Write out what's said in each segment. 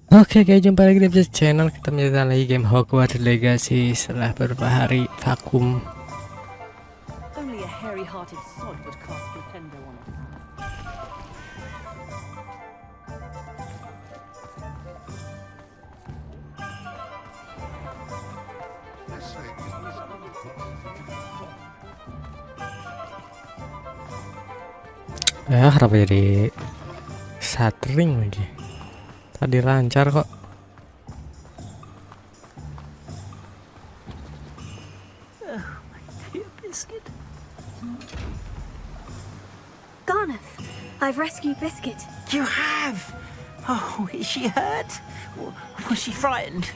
Oke guys, jumpa lagi di channel. Kita menjalankan lagi game Hogwarts Legacy setelah beberapa hari vakum. Only a hairy-hearted sod would cast Pretender on us. Ya, kenapa jadi satring lagi? Tadi lancar kok. Dear Biscuit. Garneth, I've rescued Biscuit. You have? Oh, is she hurt? Was she frightened?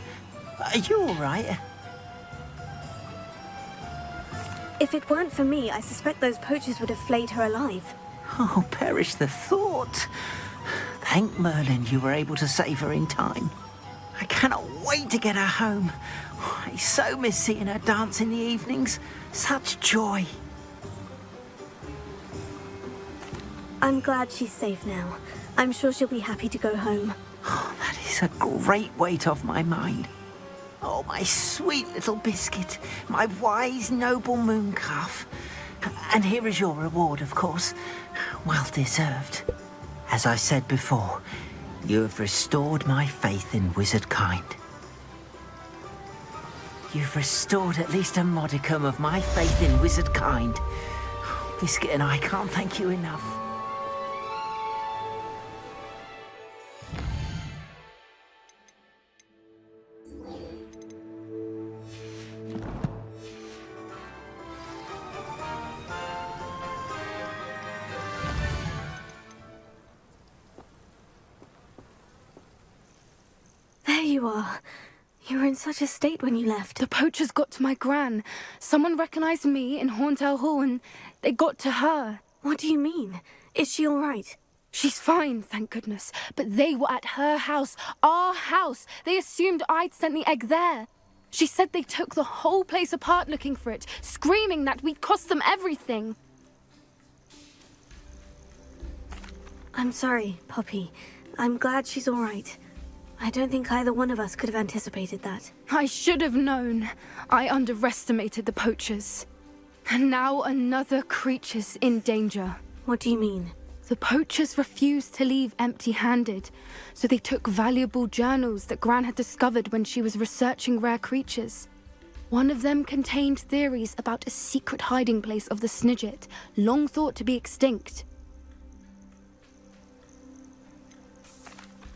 Are you all right? If it weren't for me, I suspect those poachers would have flayed her alive. Oh, perish the thought. Thank Merlin you were able to save her in time. I cannot wait to get her home. I so miss seeing her dance in the evenings. Such joy. I'm glad she's safe now. I'm sure she'll be happy to go home. Oh, that is a great weight off my mind. Oh, my sweet little Biscuit, my wise, noble moon calf. And here is your reward, of course. Well deserved. As I said before, you have restored my faith in wizard kind. You've restored at least a modicum of my faith in wizard kind. Biscuit and I can't thank you enough. There you are. You were in such a state when you left. The poachers got to my gran. Someone recognized me in Horntail Hall and they got to her. What do you mean? Is she all right? She's fine, thank goodness. But they were at her house, our house. They assumed I'd sent the egg there. She said they took the whole place apart looking for it, screaming that we'd cost them everything. I'm sorry, Poppy. I'm glad she's all right. I don't think either one of us could have anticipated that. I should have known. I underestimated the poachers. And now another creature's in danger. What do you mean? The poachers refused to leave empty-handed, so they took valuable journals that Gran had discovered when she was researching rare creatures. One of them contained theories about a secret hiding place of the Snidget, long thought to be extinct.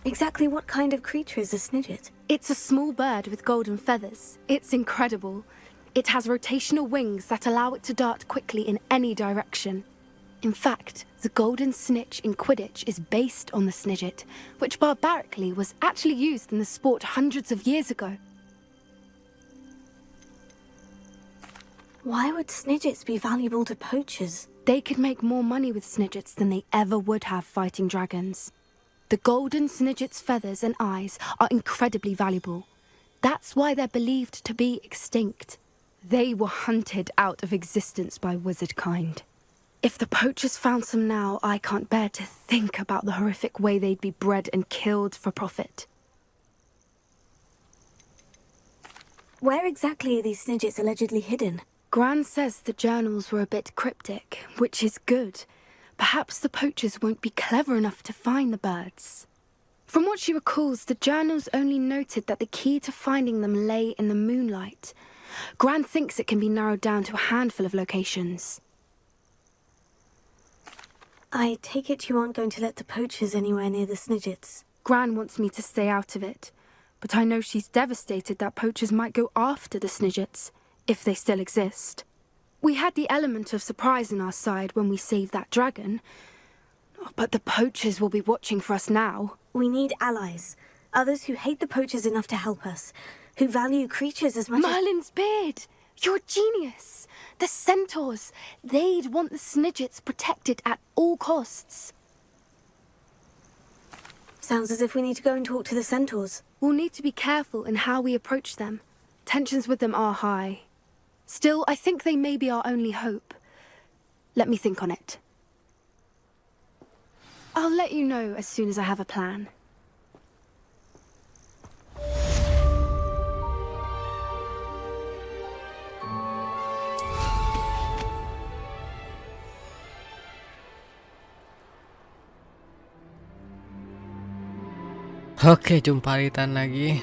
Exactly what kind of creature is a Snidget? It's a small bird with golden feathers. It's incredible. It has rotational wings that allow it to dart quickly in any direction. In fact, the golden snitch in Quidditch is based on the Snidget, which barbarically was actually used in the sport hundreds of years ago. Why would Snidgets be valuable to poachers? They could make more money with Snidgets than they ever would have fighting dragons. The golden Snidget's feathers and eyes are incredibly valuable. That's why they're believed to be extinct. They were hunted out of existence by wizard kind. If the poachers found some now, I can't bear to think about the horrific way they'd be bred and killed for profit. Where exactly are these Snidgets allegedly hidden? Gran says the journals were a bit cryptic, which is good. Perhaps the poachers won't be clever enough to find the birds. From what she recalls, the journals only noted that the key to finding them lay in the moonlight. Gran thinks it can be narrowed down to a handful of locations. I take it you aren't going to let the poachers anywhere near the Snidgets. Gran wants me to stay out of it, but I know she's devastated that poachers might go after the Snidgets, if they still exist. We had the element of surprise on our side when we saved that dragon, but the poachers will be watching for us now. We need allies. Others who hate the poachers enough to help us. Who value creatures as much as... Merlin's beard! You're a genius! The centaurs! They'd want the Snidgets protected at all costs. Sounds as if we need to go and talk to the centaurs. We'll need to be careful in how we approach them. Tensions with them are high. Still, I think they may be our only hope. Let me think on it. I'll let you know as soon as I have a plan. Oke, jumpa Ritan lagi.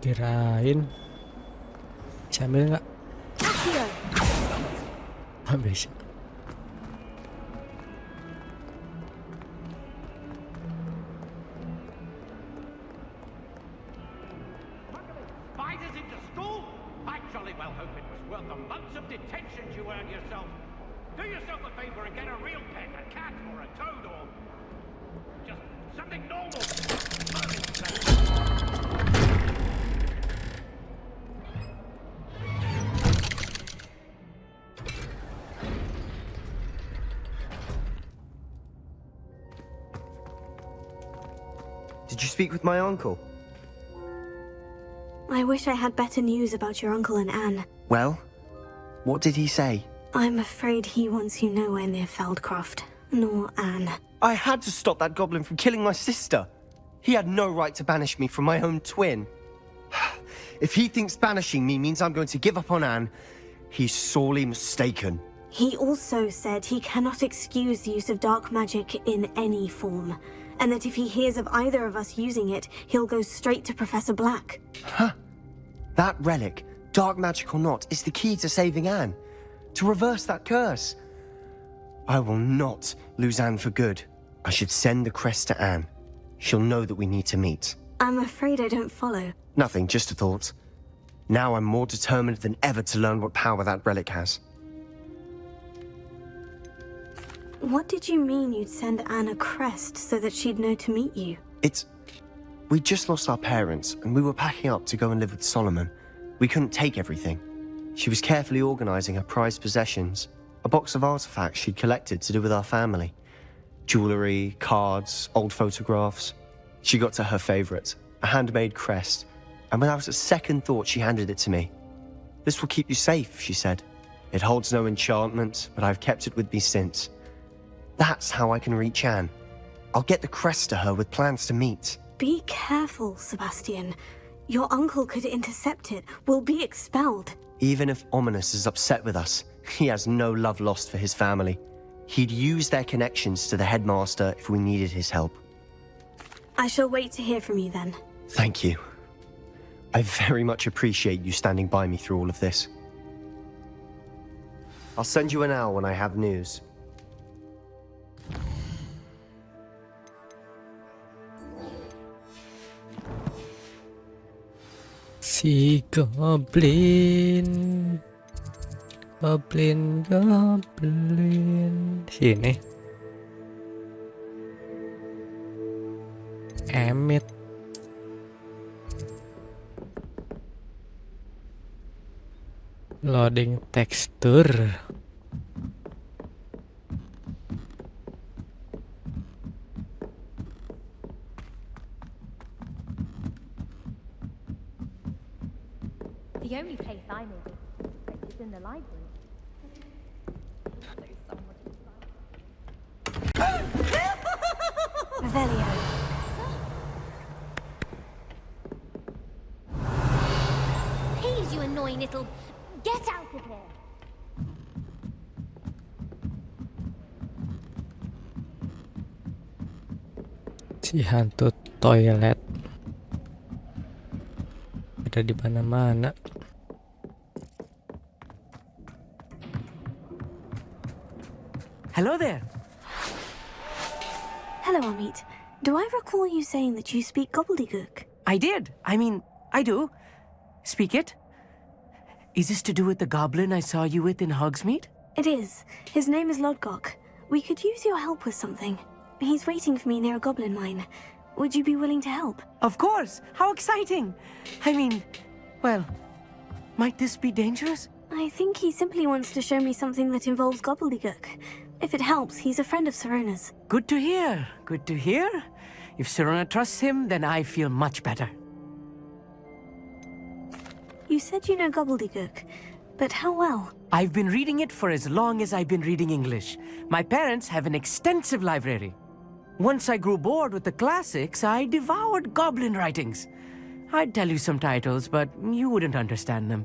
Kirain bisa ambil nggak? Nggak bisa. Spiders into school? I jolly well hope it was worth the months of detention you earned yourself. Do yourself a favor and get a real pet, a cat or a toad or just something normal. Did you speak with my uncle? I wish I had better news about your uncle and Anne. Well, what did he say? I'm afraid he wants you nowhere near Feldcroft, nor Anne. I had to stop that goblin from killing my sister. He had no right to banish me from my own twin. If he thinks banishing me means I'm going to give up on Anne, he's sorely mistaken. He also said he cannot excuse the use of dark magic in any form, and that if he hears of either of us using it, he'll go straight to Professor Black. Huh? That relic, dark magic or not, is the key to saving Anne. To reverse that curse. I will not lose Anne for good. I should send the crest to Anne. She'll know that we need to meet. I'm afraid I don't follow. Nothing, just a thought. Now I'm more determined than ever to learn what power that relic has. What did you mean you'd send Anne a crest so that she'd know to meet you? We just lost our parents, and we were packing up to go and live with Solomon. We couldn't take everything. She was carefully organizing her prized possessions, a box of artifacts she'd collected to do with our family. Jewelry, cards, old photographs. She got to her favorite, a handmade crest, and without a second thought she handed it to me. This will keep you safe, she said. It holds no enchantment, but I've kept it with me since. That's how I can reach Anne. I'll get the crest to her with plans to meet. Be careful, Sebastian. Your uncle could intercept it. We'll be expelled. Even if Ominous is upset with us, he has no love lost for his family. He'd use their connections to the headmaster if we needed his help. I shall wait to hear from you then. Thank you. I very much appreciate you standing by me through all of this. I'll send you an owl when I have news. Si Goblin. Goblin. Sini. Emit. Loading tekstur. The only place I know is in the library. Revelio. Please, you annoying little... Get out of here! Si hantu toilet ada di mana-mana. Hello there. Hello, Amit. Do I recall you saying that you speak gobbledygook? I did. I do. Speak it. Is this to do with the goblin I saw you with in Hogsmeade? It is. His name is Lodgok. We could use your help with something. He's waiting for me near a goblin mine. Would you be willing to help? Of course. How exciting. Well, might this be dangerous? I think he simply wants to show me something that involves gobbledygook. If it helps, he's a friend of Sirona's. Good to hear. Good to hear. If Sirona trusts him, then I feel much better. You said you know gobbledygook, but how well? I've been reading it for as long as I've been reading English. My parents have an extensive library. Once I grew bored with the classics, I devoured goblin writings. I'd tell you some titles, but you wouldn't understand them.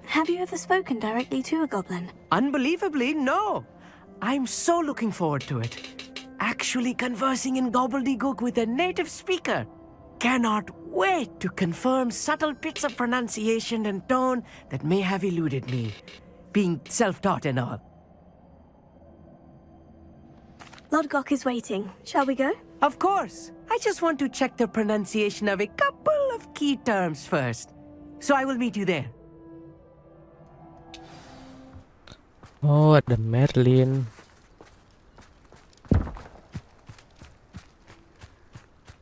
Have you ever spoken directly to a goblin? Unbelievably, no. I'm so looking forward to it. Actually conversing in gobbledygook with a native speaker. Cannot wait to confirm subtle bits of pronunciation and tone that may have eluded me, being self-taught and all. Lodgok is waiting. Shall we go? Of course. I just want to check the pronunciation of a couple of key terms first. So I will meet you there. Oh, ada Merlin.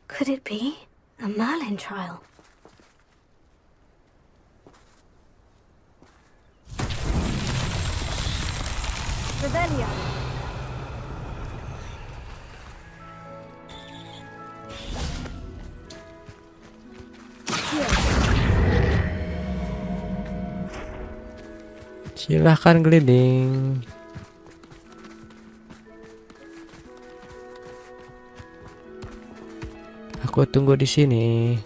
Could it be a Merlin trial? Revelio. Silahkan gliding. Aku tunggu di sini.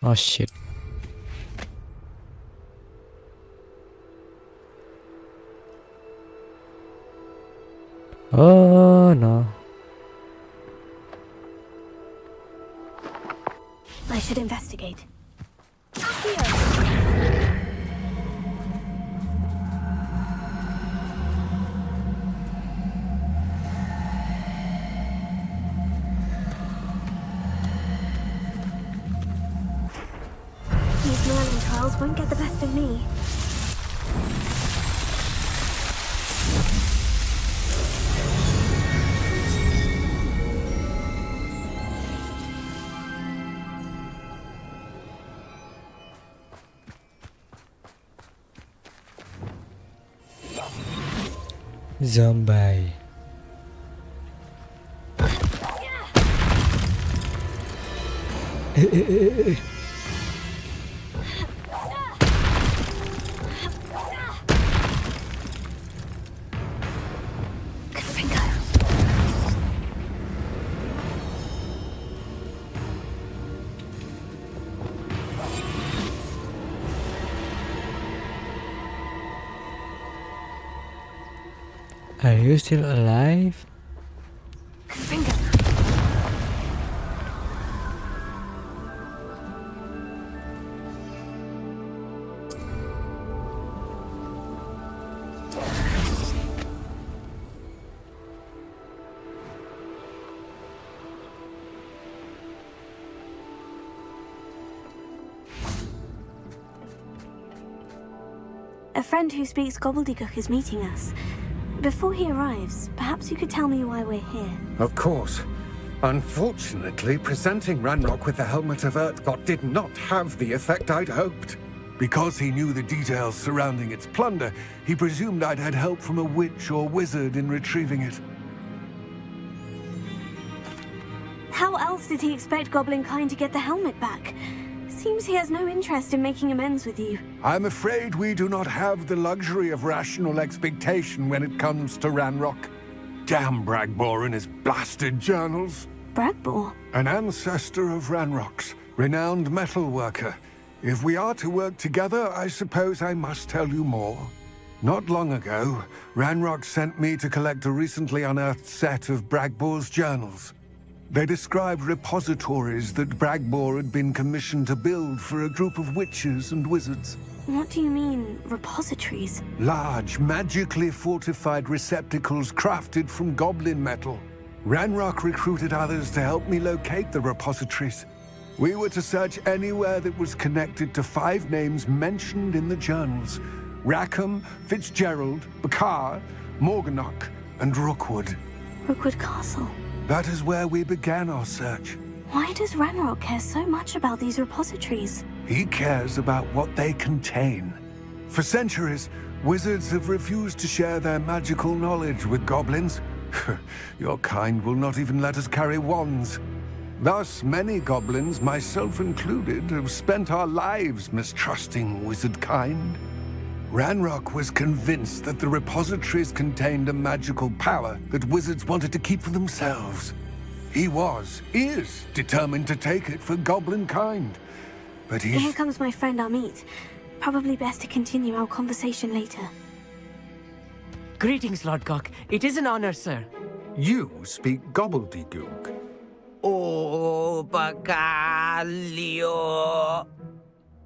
Oh shit. Oh no. I should investigate. These Merlin trials won't get the best of me. Zombie. Are you still alive? A friend who speaks gobbledygook is meeting us. Before he arrives, perhaps you could tell me why we're here. Of course. Unfortunately, presenting Ranrock with the Helmet of Urtkot did not have the effect I'd hoped. Because he knew the details surrounding its plunder, he presumed I'd had help from a witch or wizard in retrieving it. How else did he expect Goblin Kind to get the helmet back? Seems he has no interest in making amends with you. I'm afraid we do not have the luxury of rational expectation when it comes to Ranrock. Damn Bragbor and his blasted journals. Bragbor? An ancestor of Ranrock's, renowned metal worker. If we are to work together, I suppose I must tell you more. Not long ago, Ranrock sent me to collect a recently unearthed set of Bragbor's journals. They described repositories that Bragbor had been commissioned to build for a group of witches and wizards. What do you mean, repositories? Large, magically fortified receptacles crafted from goblin metal. Ranrock recruited others to help me locate the repositories. We were to search anywhere that was connected to 5 names mentioned in the journals: Rackham, Fitzgerald, Bakar, Morganach, and Rookwood. Rookwood Castle. That is where we began our search. Why does Ranrock care so much about these repositories? He cares about what they contain. For centuries, wizards have refused to share their magical knowledge with goblins. Your kind will not even let us carry wands. Thus, many goblins, myself included, have spent our lives mistrusting wizard kind. Ranrock was convinced that the repositories contained a magical power that wizards wanted to keep for themselves. He is determined to take it for goblin kind. But Here comes my friend Amit. Probably best to continue our conversation later. Greetings, Lord Cock. It is an honor, sir. You speak gobbledygook. Oh, Bagalio.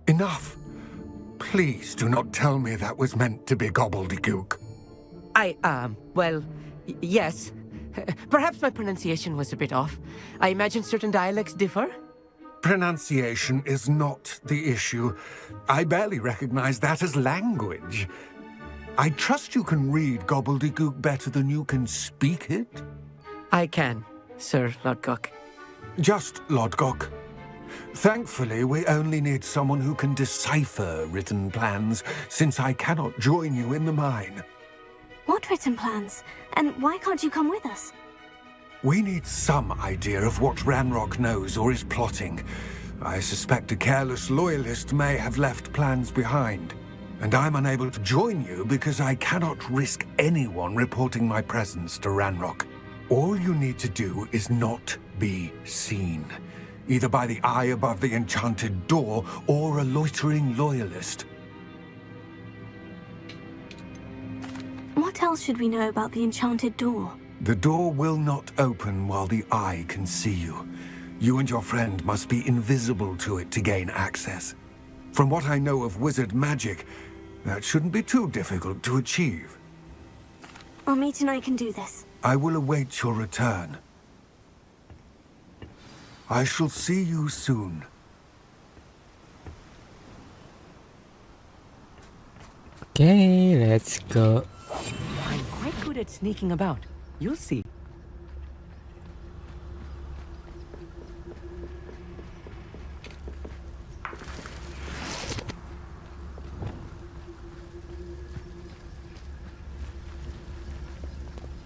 Enough. Please do not tell me that was meant to be gobbledygook. Well, yes. Perhaps my pronunciation was a bit off. I imagine certain dialects differ. Pronunciation is not the issue. I barely recognize that as language. I trust you can read gobbledygook better than you can speak it? I can, Sir Lodgok. Just Lodgok. Thankfully, we only need someone who can decipher written plans, since I cannot join you in the mine. What written plans? And why can't you come with us? We need some idea of what Ranrock knows or is plotting. I suspect a careless loyalist may have left plans behind. And I'm unable to join you because I cannot risk anyone reporting my presence to Ranrock. All you need to do is not be seen, either by the eye above the enchanted door or a loitering loyalist. What else should we know about the enchanted door? The door will not open while the eye can see you. You and your friend must be invisible to it to gain access. From what I know of wizard magic, that shouldn't be too difficult to achieve. Amit and I can do this. I will await your return. I shall see you soon. Okay, let's go. I'm quite good at sneaking about. You'll see.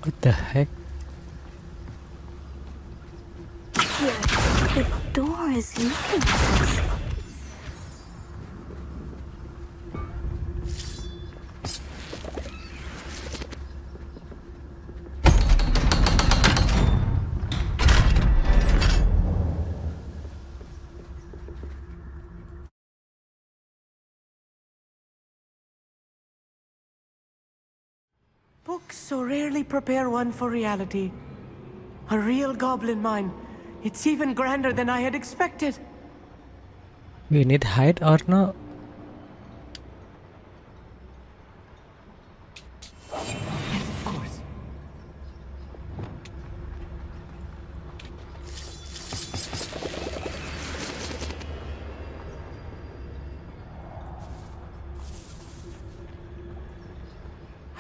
What the heck? Here, the door is looking at us. Books so rarely prepare one for reality. A real goblin mine. It's even grander than I had expected. We need hide or no? Yes, of course.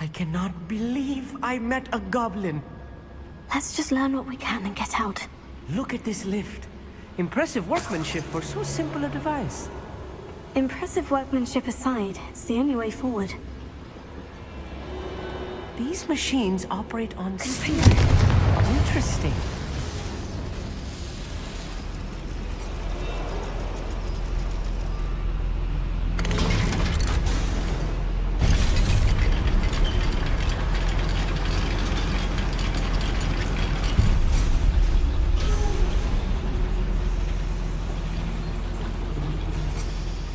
I cannot believe I met a goblin. Let's just learn what we can and get out. Look at this lift. Impressive workmanship for so simple a device. Impressive workmanship aside, it's the only way forward. These machines operate on speed. Interesting.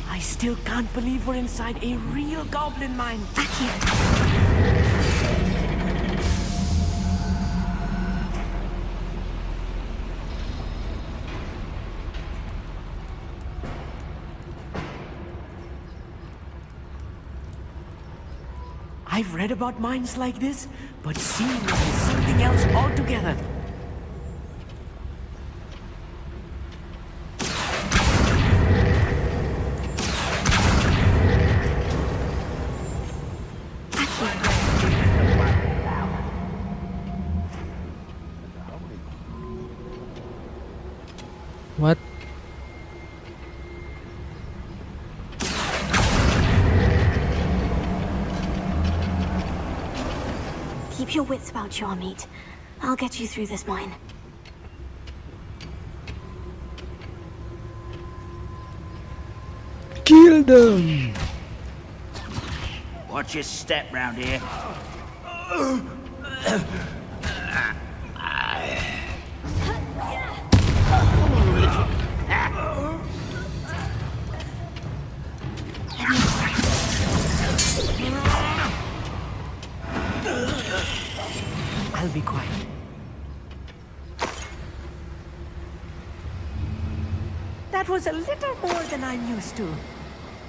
I still can't believe we're inside a real goblin mine. Back here. I've read about mines like this, but seeing it is something else altogether. What? Keep your wits about you, Amit. I'll get you through this mine. Kill them. Watch your step round here. I'll be quiet. That was a little more than I'm used to.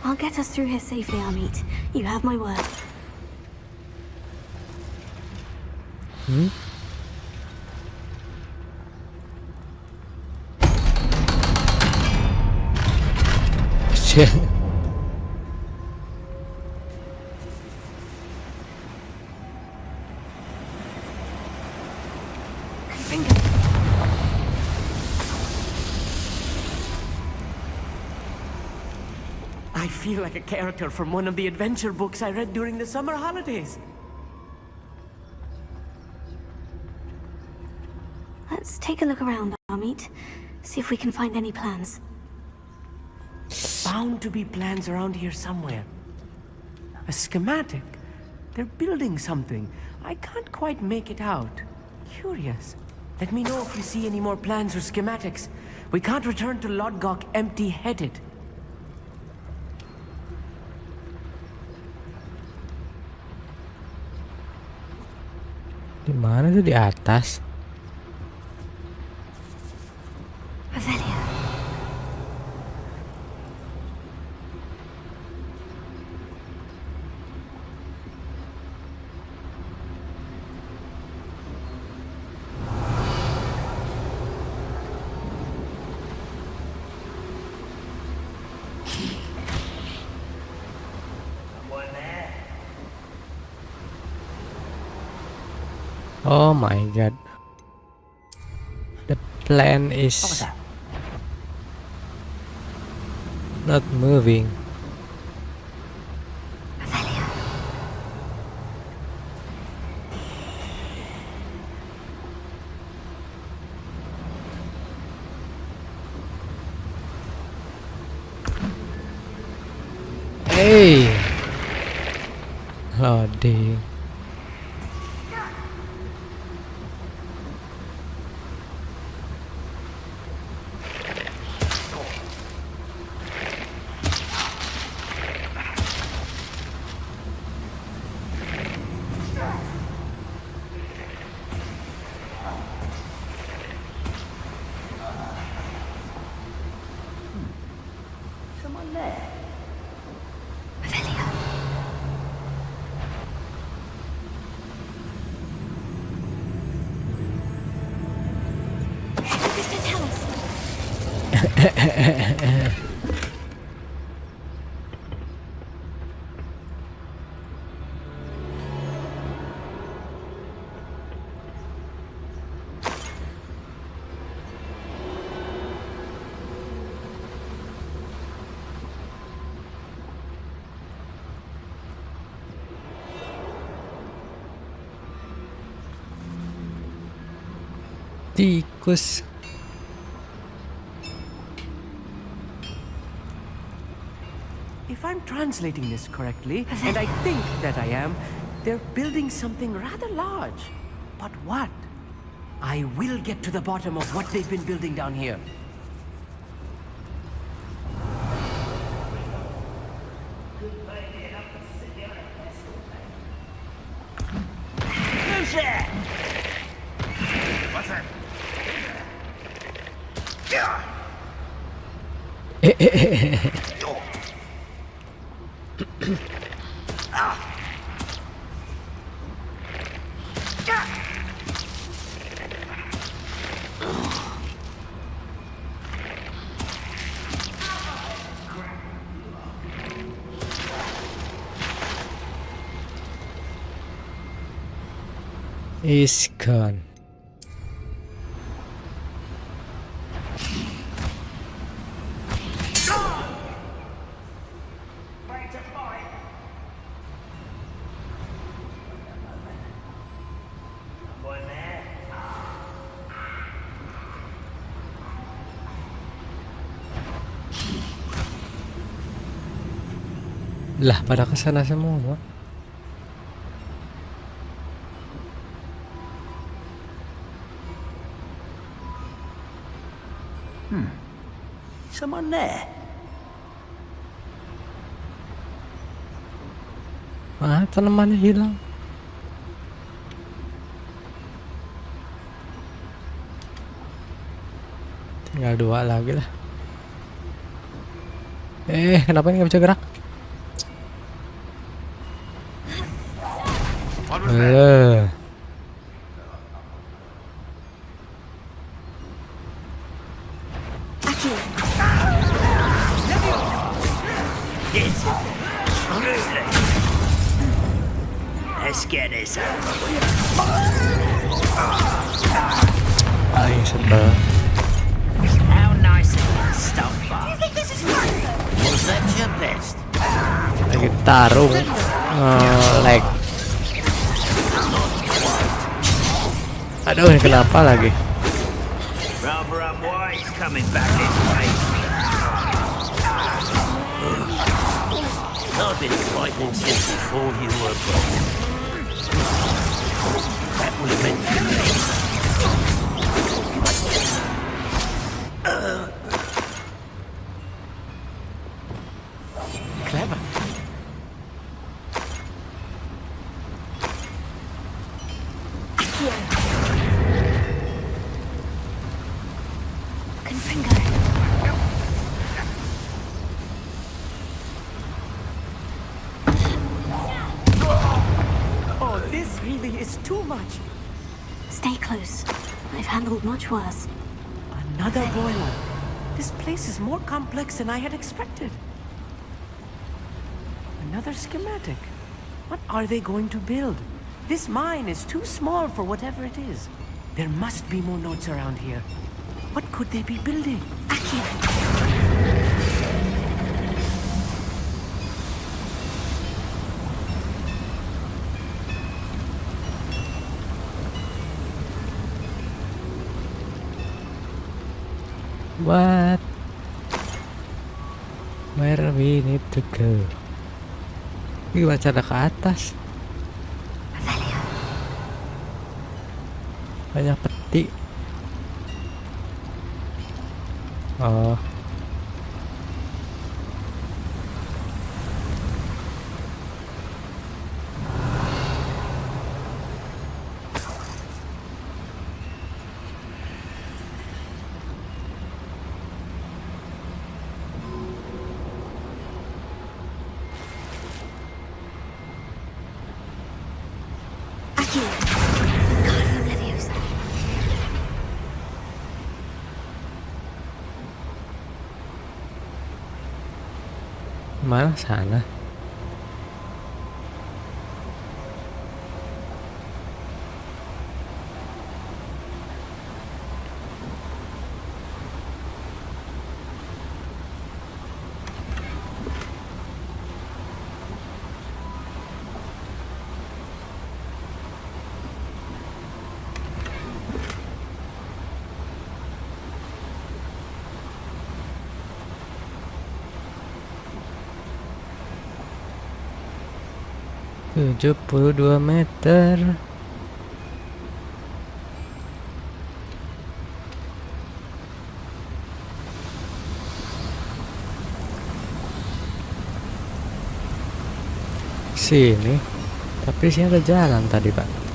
I'll get us through here safely, Amit. You have my word. Shit. I feel like a character from one of the adventure books I read during the summer holidays. Let's take a look around, Amit. See if we can find any plans. Bound to be plans around here somewhere. A schematic. They're building something. I can't quite make it out. Curious. Let me know if you see any more plans or schematics. We can't return to Lodgok empty-headed. Di mana tuh, di atas? Revelia. Oh my god. The plan is not moving. Revelia. Hey. Loading. Revelia. This can tell us. Tikus. If I'm translating this correctly, and I think that I am, they're building something rather large. But what? I will get to the bottom of what they've been building down here. Who's there? What's that? Is gone. Lah, pada kesana semua. Someone there? Ah, tanamannya hilang. Tinggal 2 lagi lah. Kenapa ini nggak bisa gerak? Let's get this over with. Aing sebel. How nice of you to stop by. Was that your best? Lagi tarung. Lag. Aduh, ini kenapa lagi? Rather unwise coming back this way. I've been fighting since before you were born. That was meant for me. Clever. Oh, this really is too much. Stay close. I've handled much worse. Another boiler. This place is more complex than I had expected. Another schematic. What are they going to build? This mine is too small for whatever it is. There must be more notes around here. What could they be building? What? Where we need to go? Ini gimana cara ke atas? Banyak peti. Oh. Mana sana? Tujuh 72 meter. Sini. Tapi sini ada jalan tadi, Pak.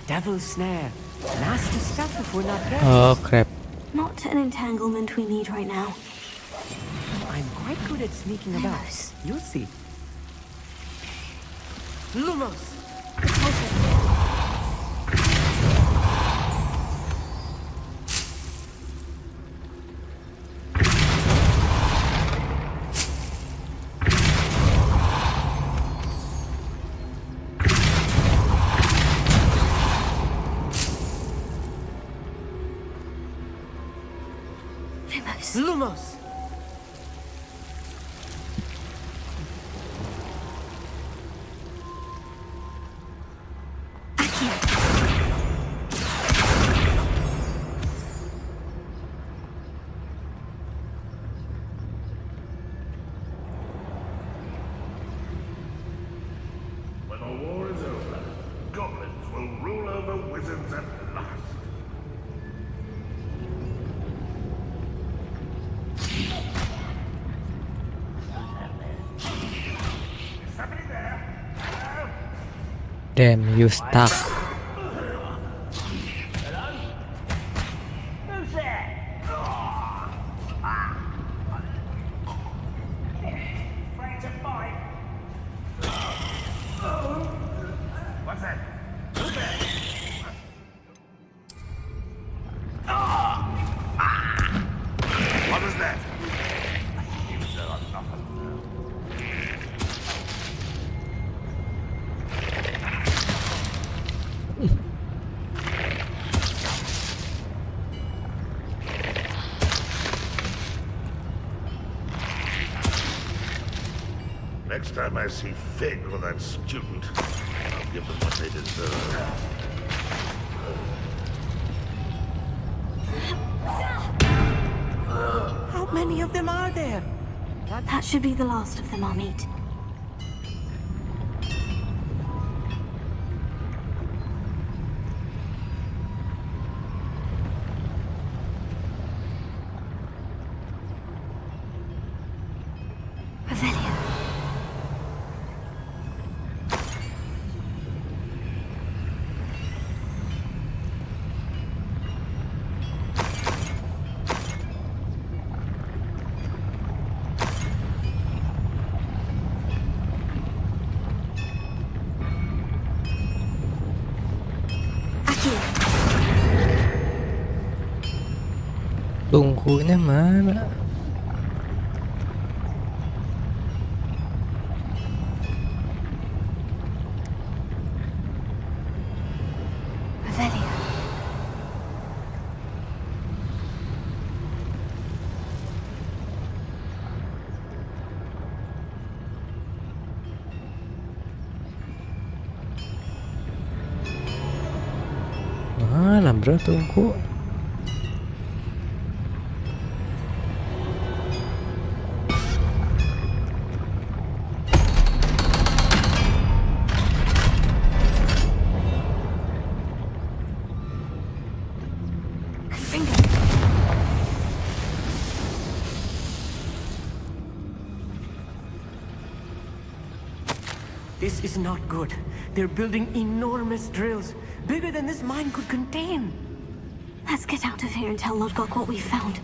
Devil's snare. Nasty stuff if we're not careful. Oh crap. Not an entanglement we need right now. I'm quite good at sneaking about. Lumos. You'll see. Lumos! Lumos! When the war is over, goblins will rule over wizards at last. Is somebody there? Hello? Damn, you stuck. Who's there? Afraid to fight? What's that? What was that? Next time I see Fig or that student, I'll give them what they deserve. How many of them are there? That should be the last of them I'll meet. Revelio. Tungkunya mana? Revelio. Mana bro tungku? This is not good. They're building enormous drills, bigger than this mine could contain. Let's get out of here and tell Lodgok what we found.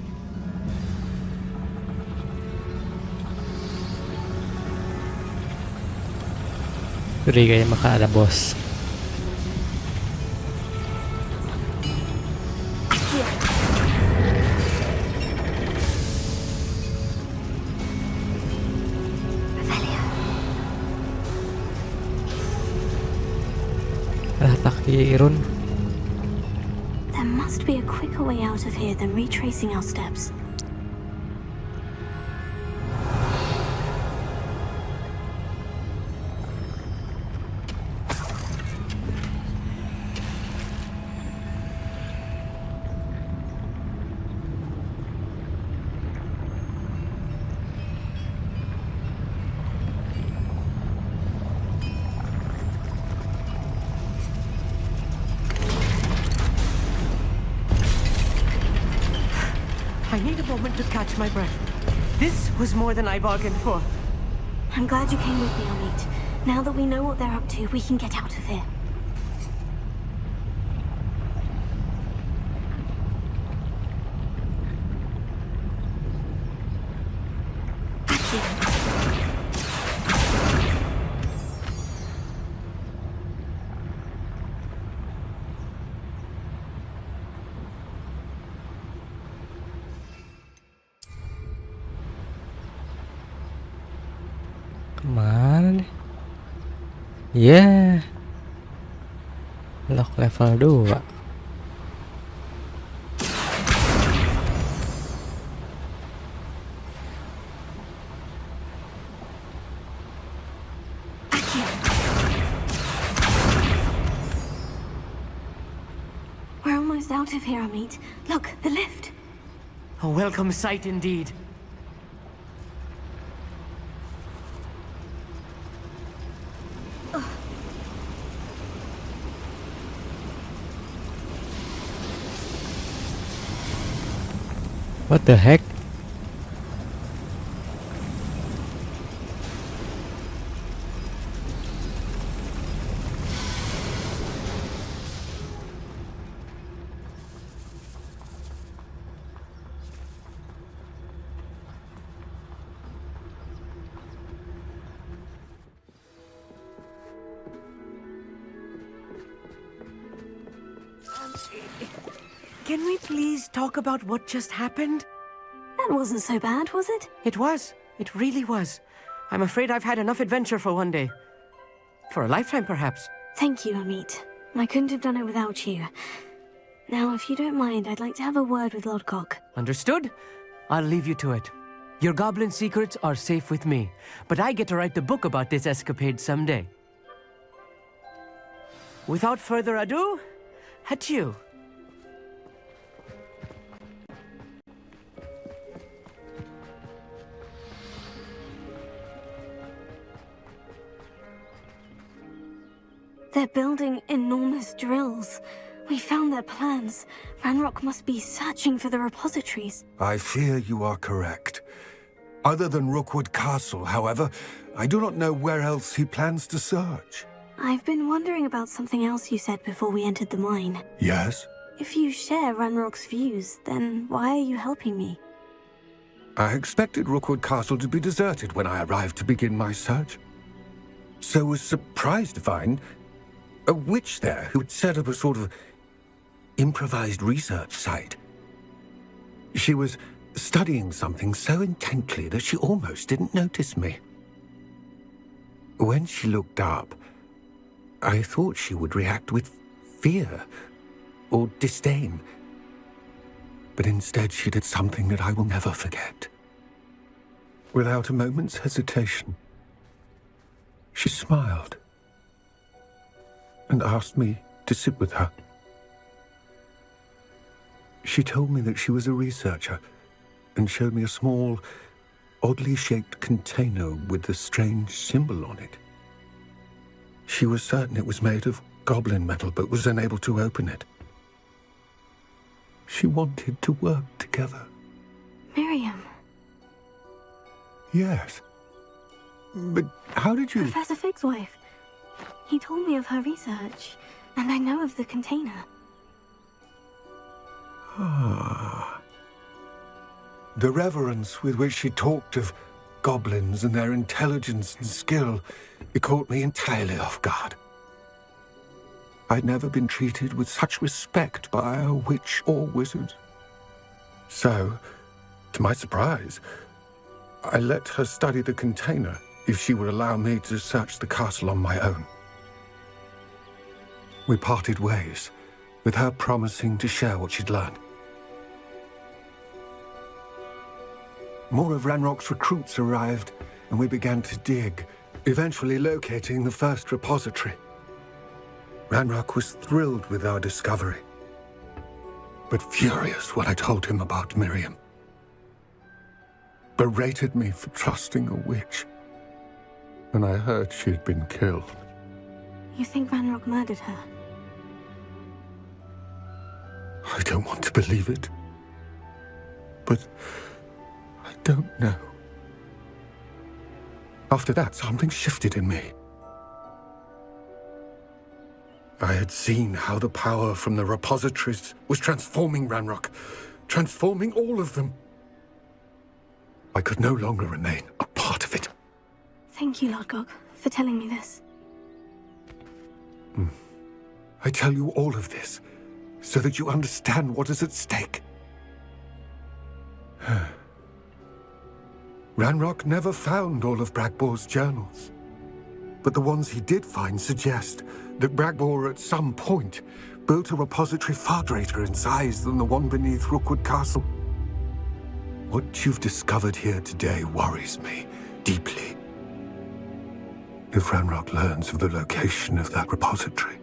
Hindi kayo makaalabos. Iron. There must be a quicker way out of here than retracing our steps. I need a moment to catch my breath. This was more than I bargained for. I'm glad you came with me, Amit. Now that we know what they're up to, we can get out of here. Kemana nih? Yeah. Lock level 2. We're almost out of here, Amit. Look, the lift. A welcome sight indeed. What the heck? Can we please talk about what just happened? That wasn't so bad, was it? It was. It really was. I'm afraid I've had enough adventure for one day. For a lifetime, perhaps. Thank you, Amit. I couldn't have done it without you. Now, if you don't mind, I'd like to have a word with Lodgok. Understood? I'll leave you to it. Your goblin secrets are safe with me, but I get to write the book about this escapade someday. Without further ado, adieu. They're building enormous drills. We found their plans. Ranrock must be searching for the repositories. I fear you are correct. Other than Rookwood Castle, however, I do not know where else he plans to search. I've been wondering about something else you said before we entered the mine. Yes? If you share Ranrock's views, then why are you helping me? I expected Rookwood Castle to be deserted when I arrived to begin my search. So was surprised to find a witch there who had set up a sort of improvised research site. She was studying something so intently that she almost didn't notice me. When she looked up, I thought she would react with fear or disdain. But instead she did something that I will never forget. Without a moment's hesitation, she smiled and asked me to sit with her. She told me that she was a researcher and showed me a small, oddly shaped container with a strange symbol on it. She was certain it was made of goblin metal, but was unable to open it. She wanted to work together. Miriam. Yes. But how did you... Professor Fig's wife. He told me of her research, and I know of the container. Ah. The reverence with which she talked of goblins and their intelligence and skill, it caught me entirely off guard. I'd never been treated with such respect by a witch or wizard. So, to my surprise, I let her study the container if she would allow me to search the castle on my own. We parted ways, with her promising to share what she'd learned. More of Ranrock's recruits arrived, and we began to dig, eventually locating the first repository. Ranrock was thrilled with our discovery, but furious when I told him about Miriam. Berated me for trusting a witch, and I heard she'd been killed. You think Ranrock murdered her? I don't want to believe it, but I don't know. After that, something shifted in me. I had seen how the power from the repositories was transforming Ranrock, transforming all of them. I could no longer remain a part of it. Thank you, Lodgok, for telling me this. I tell you all of this so that you understand what is at stake. Ranrock never found all of Bragbor's journals. But the ones he did find suggest that Bragbor at some point built a repository far greater in size than the one beneath Rookwood Castle. What you've discovered here today worries me deeply. If Ranrock learns of the location of that repository,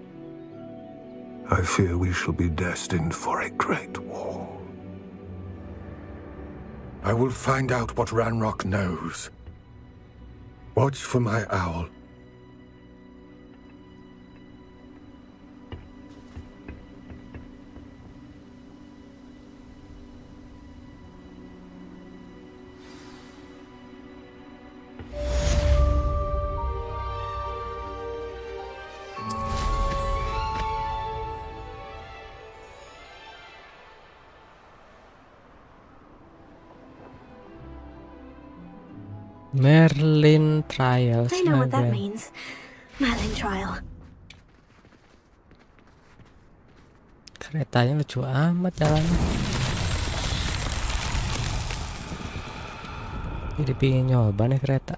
I fear we shall be destined for a great war. I will find out what Ranrock knows. Watch for my owl. Merlin Trials. I know what that Agan. means. Merlin trial. Keretanya lucu amat jalannya. Jadi pingin nyoba nih kereta.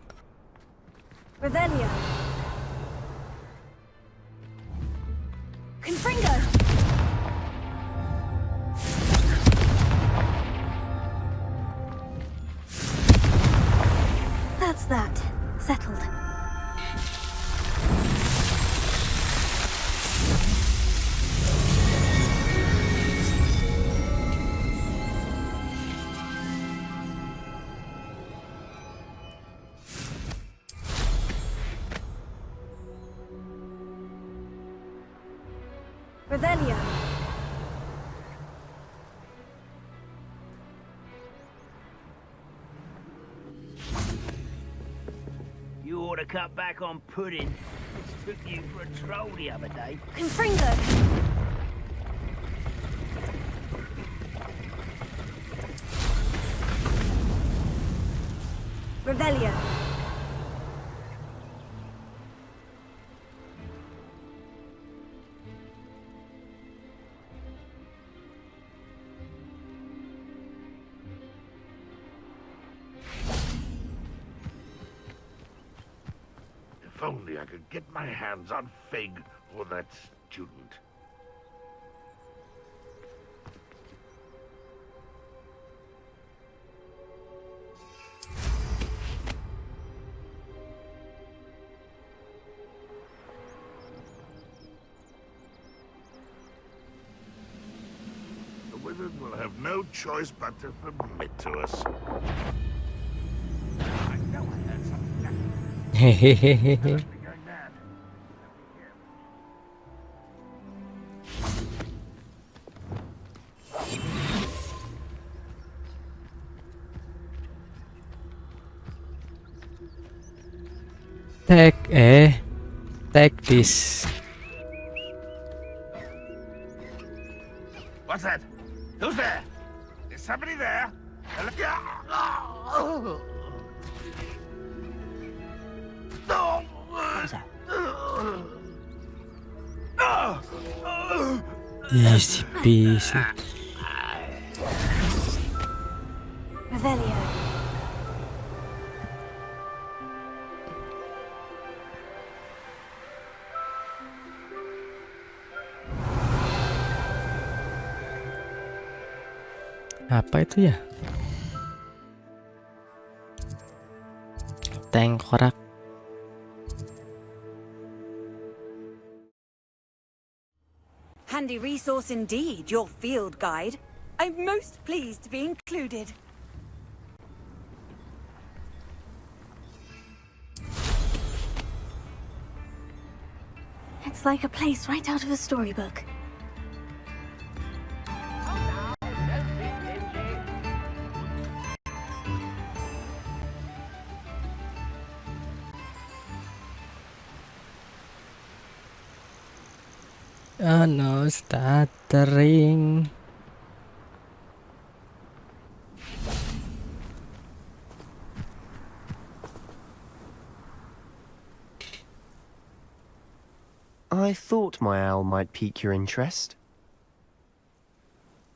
Revelio. Confringo. That's that. Settled. Revelio. You ought to cut back on pudding. Took you for a troll the other day. Confringo. Revelio. If only I could get my hands on Fig or that student. The wizard will have no choice but to submit to us. I know I heard something. Hehehehe. Take this. What's that? Who's there? Is somebody there? No! What's that? Easy peasy. Revelio. Apa itu ya? Tengkorak. Handy resource indeed, your field guide. I'm most pleased to be included. It's like a place right out of a storybook. Oh no, stuttering. I thought my owl might pique your interest.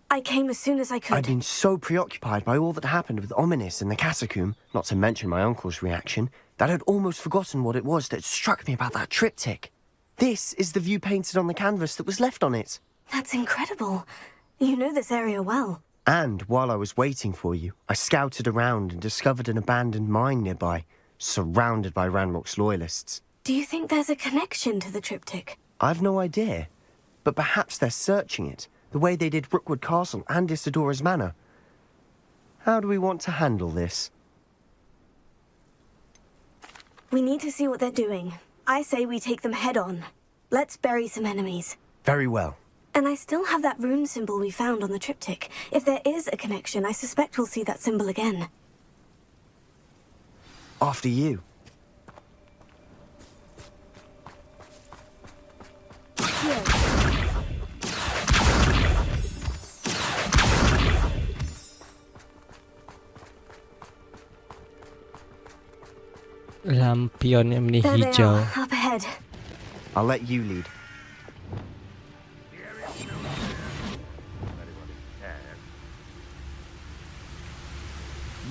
I came as soon as I could. I'd been so preoccupied by all that happened with Ominis and the catacomb, not to mention my uncle's reaction, that I'd almost forgotten what it was that struck me about that triptych. This is the view painted on the canvas that was left on it. That's incredible. You know this area well. And while I was waiting for you, I scouted around and discovered an abandoned mine nearby, surrounded by Ranrock's loyalists. Do you think there's a connection to the triptych? I've no idea, but perhaps they're searching it, the way they did Rookwood Castle and Isidora's Manor. How do we want to handle this? We need to see what they're doing. I say we take them head on. Let's bury some enemies. Very well. And I still have that rune symbol we found on the triptych. If there is a connection, I suspect we'll see that symbol again. After you. Here. Lampionnya ini There they hijau. are, up ahead. I'll let you lead.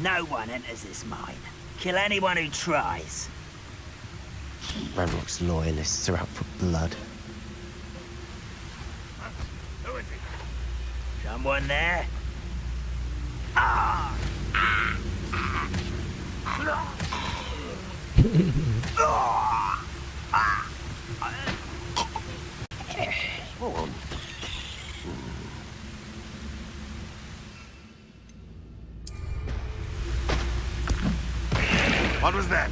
No one enters this mine. Kill anyone who tries. Ranrock's loyalists are out for blood. Who is it? Someone there? What was that? I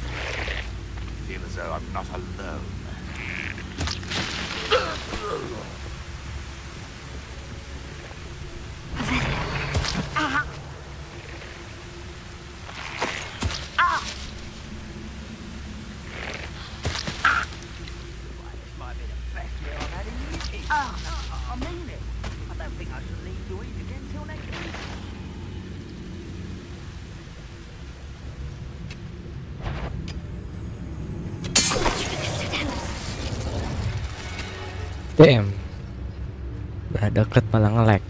feel as though I'm not alone. This might be the best meal I've had in years. I mean it. I don't think I should leave to eat again till next week. Damn. Udah deket malah nge-lag.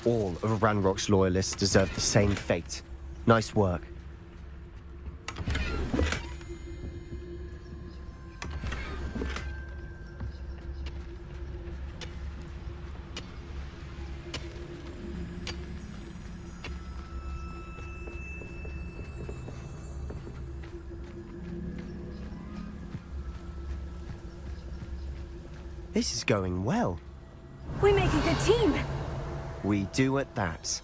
All of Ranrock's loyalists deserve the same fate. Nice work. This is going well. We make a good team. We do at that.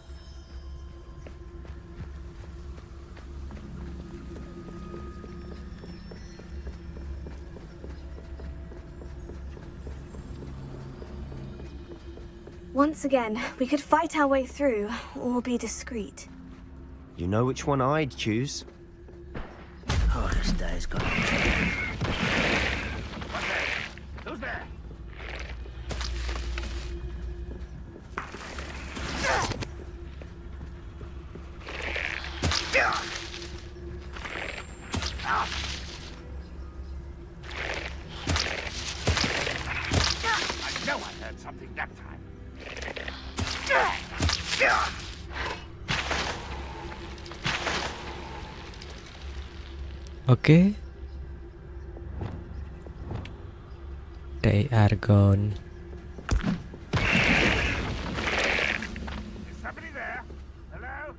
Once again, we could fight our way through, or be discreet. You know which one I'd choose. Oh, this day's got to change. What's that? Who's there? I know I heard something that time. Okay. They are gone. Is somebody there? Hello?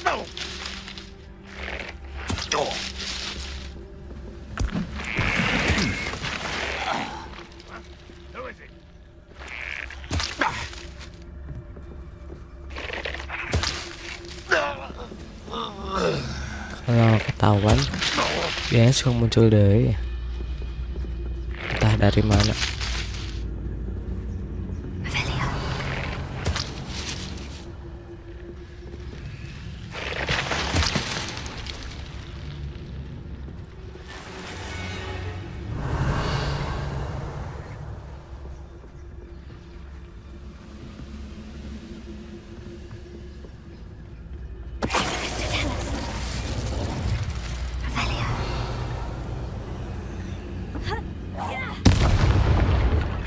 No! Door! Who is it? ketahuan dia suka muncul dari entah dari mana.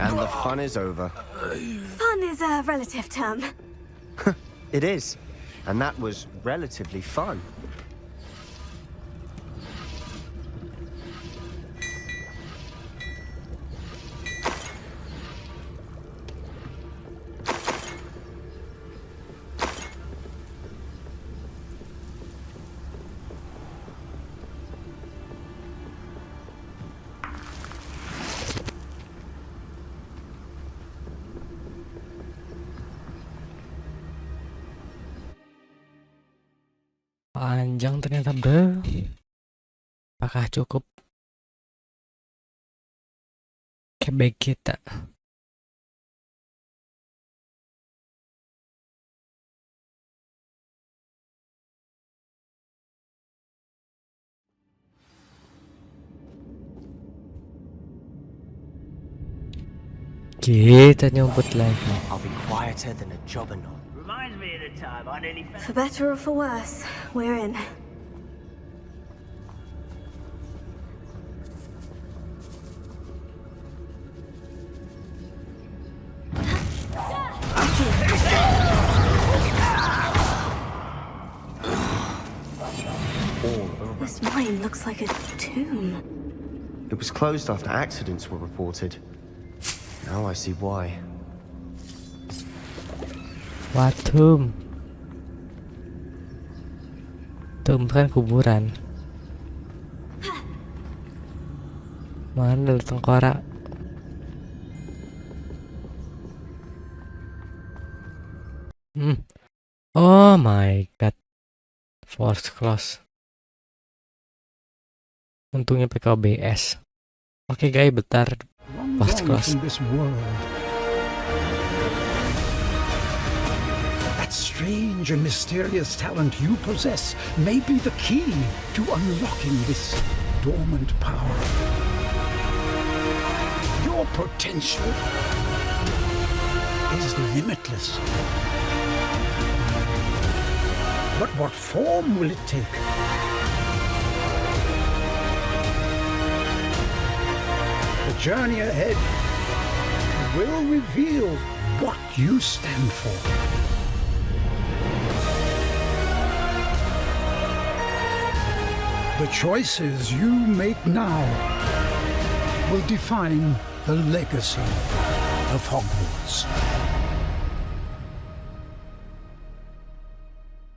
And the fun is over. Fun is a relative term. It is. And that was relatively fun. Panjang ternyata bro. Apakah cukup kebek kita? Kita nyumput lagi. I'll be quieter than a jobberknoll. Reminds me of the time I nearly fell. For better or for worse, we're in. This mine looks like a tomb. It was closed after accidents were reported. Now I see why. What tomb? Tomb kan kuburan. Mana ada tengkorak? Oh my god. Force close. Untungnya PKBS. Oke guys, bentar. Force close. That strange and mysterious talent you possess may be the key to unlocking this dormant power. Your potential is limitless. But what form will it take? The journey ahead will reveal what you stand for. The choices you make now will define the legacy of Hogwarts.